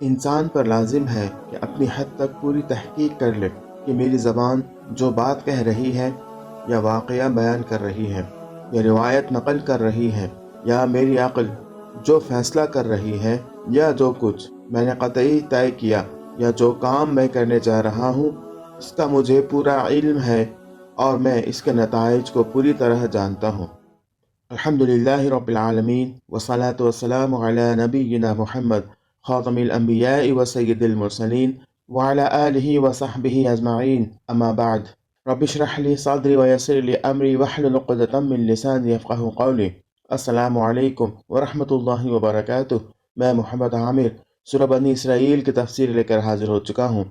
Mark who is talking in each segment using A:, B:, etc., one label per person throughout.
A: انسان پر لازم ہے کہ اپنی حد تک پوری تحقیق کر لے کہ میری زبان جو بات کہہ رہی ہے یا واقعہ بیان کر رہی ہے یا روایت نقل کر رہی ہے یا میری عقل جو فیصلہ کر رہی ہے یا جو کچھ میں نے قطعی طے کیا یا جو کام میں کرنے جا رہا ہوں اس کا مجھے پورا علم ہے اور میں اس کے نتائج کو پوری طرح جانتا ہوں۔ الحمدللہ رب العالمین والصلاة والسلام علی نبینا محمد خاتم الانبیاء و سید المرسلین وعلی آلہ وصحبہ اجمعین اما بعد رب اشرح لی صدری ویسر لی امری واحلل عقدۃ من لسانی یفقہوا قولی۔ السلام علیکم ورحمۃ اللہ وبرکاتہ۔ میں محمد عامر سورہ بنی اسرائیل کی تفسیر لے کر حاضر ہو چکا ہوں۔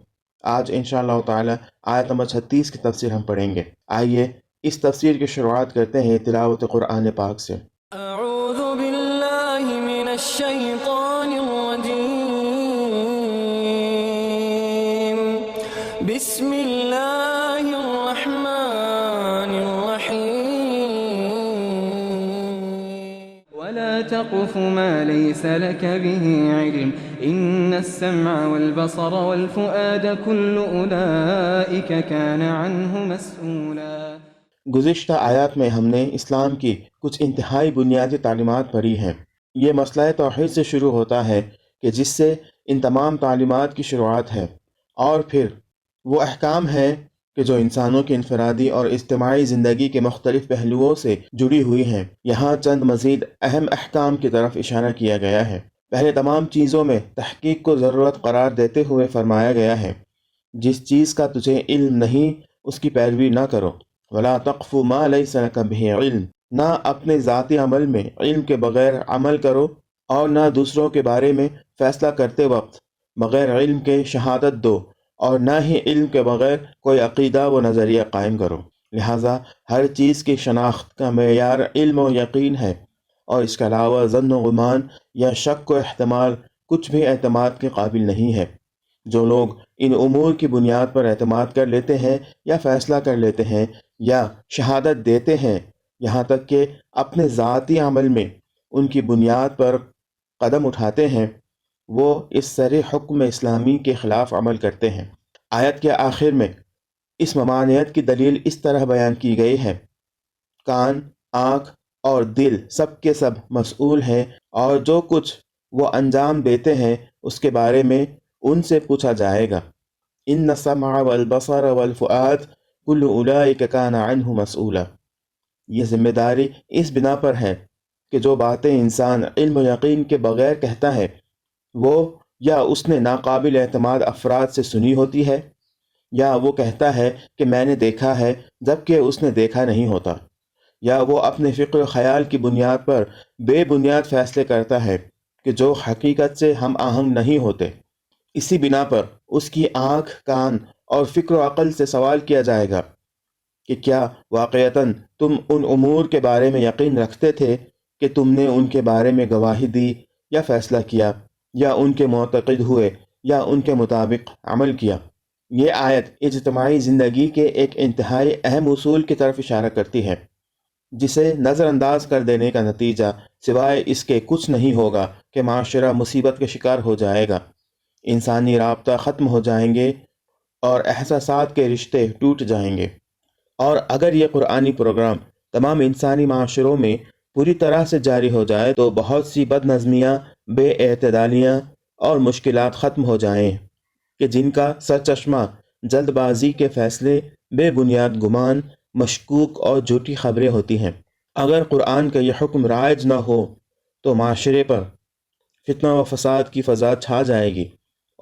A: آج انشاءاللہ تعالی آیت نمبر 36 کی تفسیر ہم پڑھیں گے۔ آئیے اس تفسیر کی شروعات کرتے ہیں تلاوت قرآن پاک سے۔
B: اعوذ باللہ من الشیطان الرجیم، بسم اللہ الرحمن الرحیم، ولا تقف ما ليس لك به علم ان السمع والبصر والفؤاد كل اولئک كان عنه مسؤولا۔
A: گزشتہ آیات میں ہم نے اسلام کی کچھ انتہائی بنیادی تعلیمات پڑھی ہیں۔ یہ مسئلہ توحید سے شروع ہوتا ہے کہ جس سے ان تمام تعلیمات کی شروعات ہے، اور پھر وہ احکام ہیں کہ جو انسانوں کی انفرادی اور اجتماعی زندگی کے مختلف پہلوؤں سے جڑی ہوئی ہیں۔ یہاں چند مزید اہم احکام کی طرف اشارہ کیا گیا ہے۔ پہلے تمام چیزوں میں تحقیق کو ضرورت قرار دیتے ہوئے فرمایا گیا ہے جس چیز کا تجھے علم نہیں اس کی پیروی نہ کرو۔ وَلَا تَقْفُ مَا لَيْسَ لَكَ بِهِ عِلْم، نہ اپنے ذاتی عمل میں علم کے بغیر عمل کرو اور نہ دوسروں کے بارے میں فیصلہ کرتے وقت بغیر علم کے شہادت دو، اور نہ ہی علم کے بغیر کوئی عقیدہ و نظریہ قائم کرو۔ لہٰذا ہر چیز کی شناخت کا معیار علم و یقین ہے، اور اس کے علاوہ ظن و گمان یا شک و احتمال کچھ بھی اعتماد کے قابل نہیں ہے۔ جو لوگ ان امور کی بنیاد پر اعتماد کر لیتے ہیں یا فیصلہ کر لیتے ہیں یا شہادت دیتے ہیں، یہاں تک کہ اپنے ذاتی عمل میں ان کی بنیاد پر قدم اٹھاتے ہیں، وہ اس صریح حکم اسلامی کے خلاف عمل کرتے ہیں۔ آیت کے آخر میں اس ممانعت کی دلیل اس طرح بیان کی گئی ہے: کان، آنکھ اور دل سب کے سب مسئول ہیں، اور جو کچھ وہ انجام دیتے ہیں اس کے بارے میں ان سے پوچھا جائے گا۔ ان السمع والبصر والفؤاد کل اولئک کان عنہ مسئولا۔ یہ ذمہ داری اس بنا پر ہے کہ جو باتیں انسان علم و یقین کے بغیر کہتا ہے، وہ یا اس نے ناقابل اعتماد افراد سے سنی ہوتی ہے، یا وہ کہتا ہے کہ میں نے دیکھا ہے جبکہ اس نے دیکھا نہیں ہوتا، یا وہ اپنے فکر و خیال کی بنیاد پر بے بنیاد فیصلے کرتا ہے کہ جو حقیقت سے ہم آہنگ نہیں ہوتے۔ اسی بنا پر اس کی آنکھ، کان اور فکر و عقل سے سوال کیا جائے گا کہ کیا واقعتاً تم ان امور کے بارے میں یقین رکھتے تھے کہ تم نے ان کے بارے میں گواہی دی یا فیصلہ کیا، یا ان کے معتقد ہوئے یا ان کے مطابق عمل کیا۔ یہ آیت اجتماعی زندگی کے ایک انتہائی اہم اصول کی طرف اشارہ کرتی ہے جسے نظر انداز کر دینے کا نتیجہ سوائے اس کے کچھ نہیں ہوگا کہ معاشرہ مصیبت کا شکار ہو جائے گا، انسانی رابطہ ختم ہو جائیں گے اور احساسات کے رشتے ٹوٹ جائیں گے۔ اور اگر یہ قرآنی پروگرام تمام انسانی معاشروں میں پوری طرح سے جاری ہو جائے تو بہت سی بد نظمیاں، بے اعتدالیاں اور مشکلات ختم ہو جائیں کہ جن کا سرچشمہ جلد بازی کے فیصلے، بے بنیاد گمان، مشکوک اور جھوٹی خبریں ہوتی ہیں۔ اگر قرآن کا یہ حکم رائج نہ ہو تو معاشرے پر فتنہ و فساد کی فضا چھا جائے گی،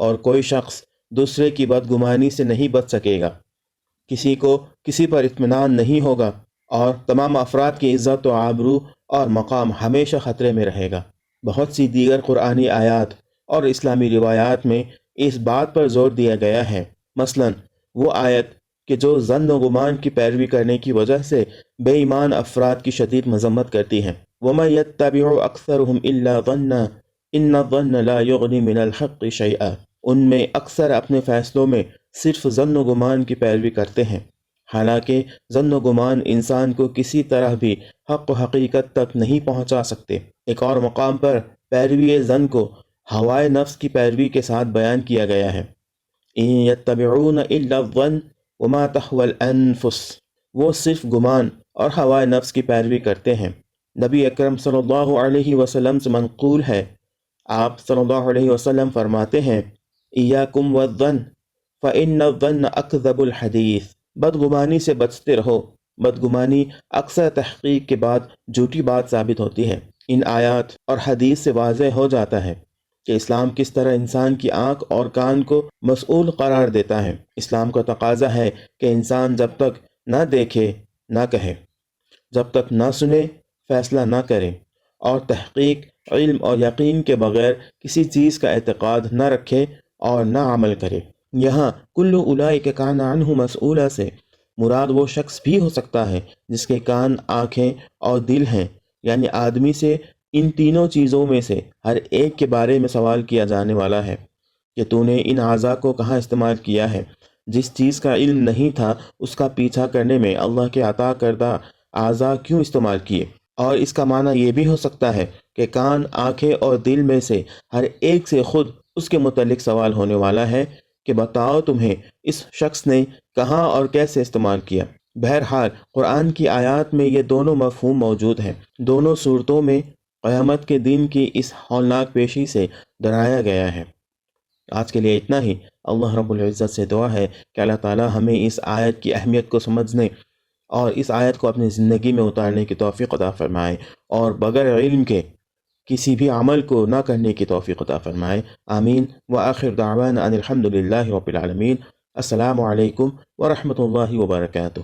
A: اور کوئی شخص دوسرے کی بدگمانی سے نہیں بچ سکے گا، کسی کو کسی پر اطمینان نہیں ہوگا، اور تمام افراد کی عزت و آبرو اور مقام ہمیشہ خطرے میں رہے گا۔ بہت سی دیگر قرآنی آیات اور اسلامی روایات میں اس بات پر زور دیا گیا ہے، مثلاً وہ آیت کہ جو ظن و گمان کی پیروی کرنے کی وجہ سے بے ایمان افراد کی شدید مذمت کرتی ہے۔ وَمَن يَتَّبِعُ أَكْثَرُهُمْ إِلَّا ظَنًّا إِنَّ الظَّنَّ لَا يُغْنِي مِنَ الْحَقِّ شَيْئًا۔ ان میں اکثر اپنے فیصلوں میں صرف ظن و گمان کی پیروی کرتے ہیں، حالانکہ ظن و گمان انسان کو کسی طرح بھی حق و حقیقت تک نہیں پہنچا سکتے۔ ایک اور مقام پر پیروی ظن کو ہوائے نفس کی پیروی کے ساتھ بیان کیا گیا ہے۔ ان یتبعون الا الظن وما تحوی الانفس، وہ صرف گمان اور ہوائے نفس کی پیروی کرتے ہیں۔ نبی اکرم صلی اللہ علیہ وسلم سے منقول ہے، آپ صلی اللہ علیہ وسلم فرماتے ہیں، ایاکم والظن فإن الظن اکذب الحدیث، بدگمانی سے بچتے رہو، بدگمانی اکثر تحقیق کے بعد جھوٹی بات ثابت ہوتی ہے۔ ان آیات اور حدیث سے واضح ہو جاتا ہے کہ اسلام کس طرح انسان کی آنکھ اور کان کو مسئول قرار دیتا ہے۔ اسلام کا تقاضا ہے کہ انسان جب تک نہ دیکھے نہ کہے، جب تک نہ سنے فیصلہ نہ کرے، اور تحقیق، علم اور یقین کے بغیر کسی چیز کا اعتقاد نہ رکھے اور نہ عمل کرے۔ یہاں کل اولئک کان عنہ مسئولا سے مراد وہ شخص بھی ہو سکتا ہے جس کے کان، آنکھیں اور دل ہیں، یعنی آدمی سے ان تینوں چیزوں میں سے ہر ایک کے بارے میں سوال کیا جانے والا ہے کہ تو نے ان اعضاء کو کہاں استعمال کیا ہے۔ جس چیز کا علم نہیں تھا اس کا پیچھا کرنے میں اللہ کے عطا کردہ اعضاء کیوں استعمال کیے؟ اور اس کا معنی یہ بھی ہو سکتا ہے کہ کان، آنکھیں اور دل میں سے ہر ایک سے خود اس کے متعلق سوال ہونے والا ہے کہ بتاؤ تمہیں اس شخص نے کہاں اور کیسے استعمال کیا۔ بہرحال قرآن کی آیات میں یہ دونوں مفہوم موجود ہیں۔ دونوں صورتوں میں قیامت کے دن کی اس ہولناک پیشی سے ڈرایا گیا ہے۔ آج کے لیے اتنا ہی۔ اللہ رب العزت سے دعا ہے کہ اللہ تعالی ہمیں اس آیت کی اہمیت کو سمجھنے اور اس آیت کو اپنی زندگی میں اتارنے کی توفیق عطا فرمائے، اور بغیر علم کے کسی بھی عمل کو نہ کرنے کی توفیق عطا فرمائے۔ آمین۔ وآخر دعوانا ان الحمد للہ رب العالمین۔ السلام علیکم ورحمۃ اللہ وبرکاتہ۔